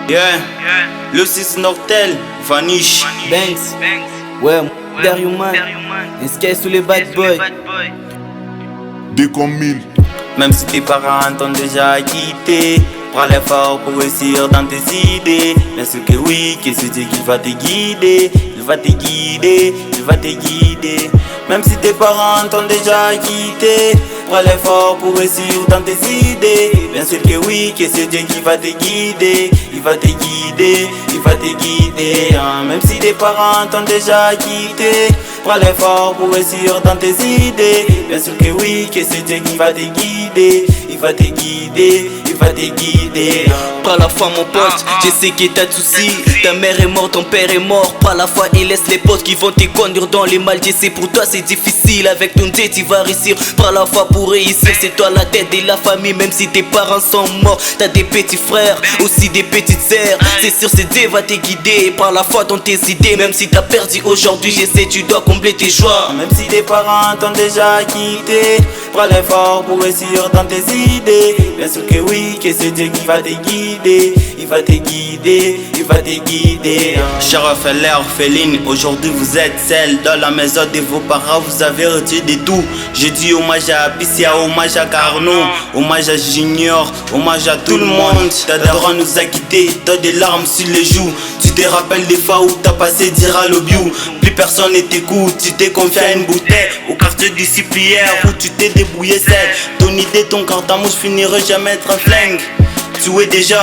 Yeah, le 6 Nortel, Vanish, Banks, ouais, derrière man, Insky sous les bad boys. Des comme 1000. même si tes parents t'ont déjà quitté, prends l'effort pour réussir dans tes idées. Bien sûr que oui, que c'est Dieu qui va te guider. Il va te guider, il va te guider. Même si tes parents t'ont déjà quitté, prends l'effort pour réussir dans tes idées. Bien sûr que oui, que c'est Dieu qui va te guider. Il va te guider, il va te guider. Même si tes parents t'ont déjà quitté, prends l'effort pour réussir dans tes idées. Bien sûr que oui, que c'est Dieu qui va te guider. Il va te guider, il va te guider. Pas la foi mon pote, je sais que t'as de soucis. Ta mère est morte, ton père est mort. Pas la foi et laisse les potes qui vont te conduire dans les mal. Je sais pour toi c'est difficile, avec ton Dieu tu vas réussir. Pas la foi pour réussir, c'est toi la tête de la famille. Même si tes parents sont morts, t'as des petits frères, aussi des petites sœurs. C'est sûr c'est Dieu va te guider, par la foi dans tes idées. Même si t'as perdu aujourd'hui, je sais tu dois combler tes choix. Même si tes parents t'ont déjà quitté, prends l'effort pour réussir dans tes idées. Bien sûr que oui, que c'est Dieu qui va te guider. Il va te guider, il va te guider. Chers orphelins, orphelines, aujourd'hui vous êtes celle dans la maison de vos parents. Vous avez retiré de tout. Je dis hommage à Apicia, hommage à Carnot, hommage à Junior, hommage à tout le monde. Ta daronne nous a quittés, t'as des larmes sur les joues. Tu te rappelles des fois où t'as passé dire à l'obiou. Plus personne ne t'écoute, tu t'es confié à une bouteille. Au quartier du Ciplière où tu t'es débrouillé seul. Ton idée, ton carte à mouche finirait jamais être un flingue. Tu es déjà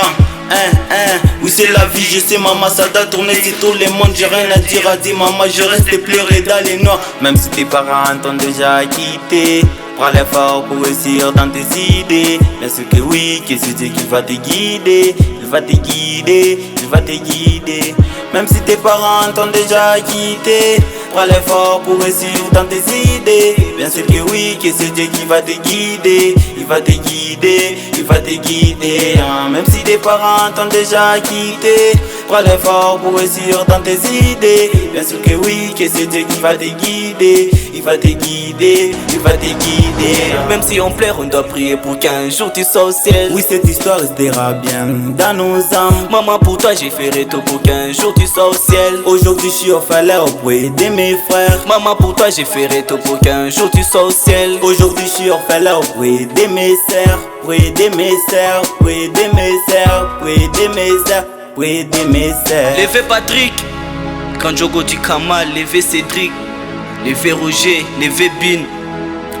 oui c'est la vie, je sais maman ça doit tourner c'est tout le monde. J'ai rien à dire à dire maman, je reste pleurer dans les noirs. Même si tes parents t'ont déjà quitté, prends l'effort pour réussir dans tes idées. Bien sûr que oui, que c'est Dieu qui va te guider. Il va te guider, il va te guider. Même si tes parents t'ont déjà quitté, prends l'effort pour réussir dans tes idées. Bien sûr que oui, que c'est Dieu qui va te guider. Il va te guider, il va te guider. Même si tes parents t'ont déjà quitté, prends l'effort pour réussir dans tes idées. Bien sûr que oui, que c'est Dieu qui va te guider. Il va te guider, il va te guider. Même si on pleure, on doit prier pour qu'un jour tu sois au ciel. Oui, cette histoire restera bien dans nos âmes. Maman, pour toi j'ai fait tout pour qu'un jour tu sois au ciel. Aujourd'hui je suis orphelin pour aider mes frères. Maman, pour toi j'ai fait tout pour qu'un jour tu sois au ciel. Aujourd'hui je suis orphelin pour aider mes sœurs, pour aider mes sœurs, pour aider mes sœurs, pour aider mes sœurs, pour aider mes sœurs. Levé Patrick, quand Jogo du Kamal, levé Cédric, levé Roger, levé Bin.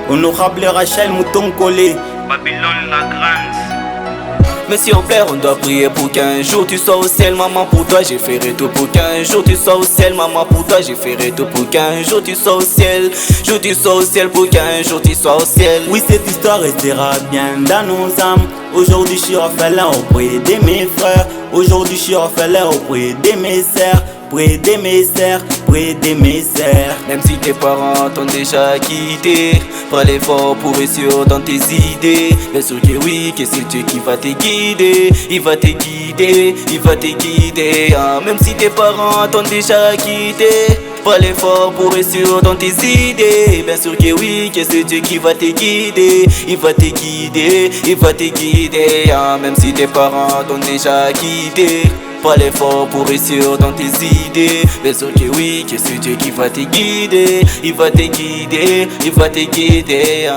Honorable Rachel Mouton Collé, Babylone la Grande. Mais si on pleure, on doit prier pour qu'un jour tu sois au ciel. Maman, pour toi j'ai fait tout pour qu'un jour tu sois au ciel. Maman, pour toi j'ai fait tout pour qu'un jour tu sois au ciel. Jour tu sois au ciel, pour qu'un jour tu sois au ciel. Oui, cette histoire restera bien dans nos âmes. Aujourd'hui je suis orphelin pour aider mes frères. Aujourd'hui je suis orphelin pour aider mes sœurs, pour aider mes sœurs, pour aider mes sœurs. Même si tes parents t'ont déjà quitté, prends l'effort pour réussir dans tes idées. Bien sûr que oui, que c'est Dieu qui va te guider. Il va te guider, il va te guider. Même si tes parents t'ont déjà quitté, prends l'effort pour réussir dans tes idées. Bien sûr que oui, que c'est Dieu qui va te guider. Il va te guider, il va te guider. Même si tes parents t'ont déjà quitté, prends l'effort pour réussir dans tes idées. Bien sûr que oui, que c'est Dieu qui va te guider. Il va te guider, il va te guider.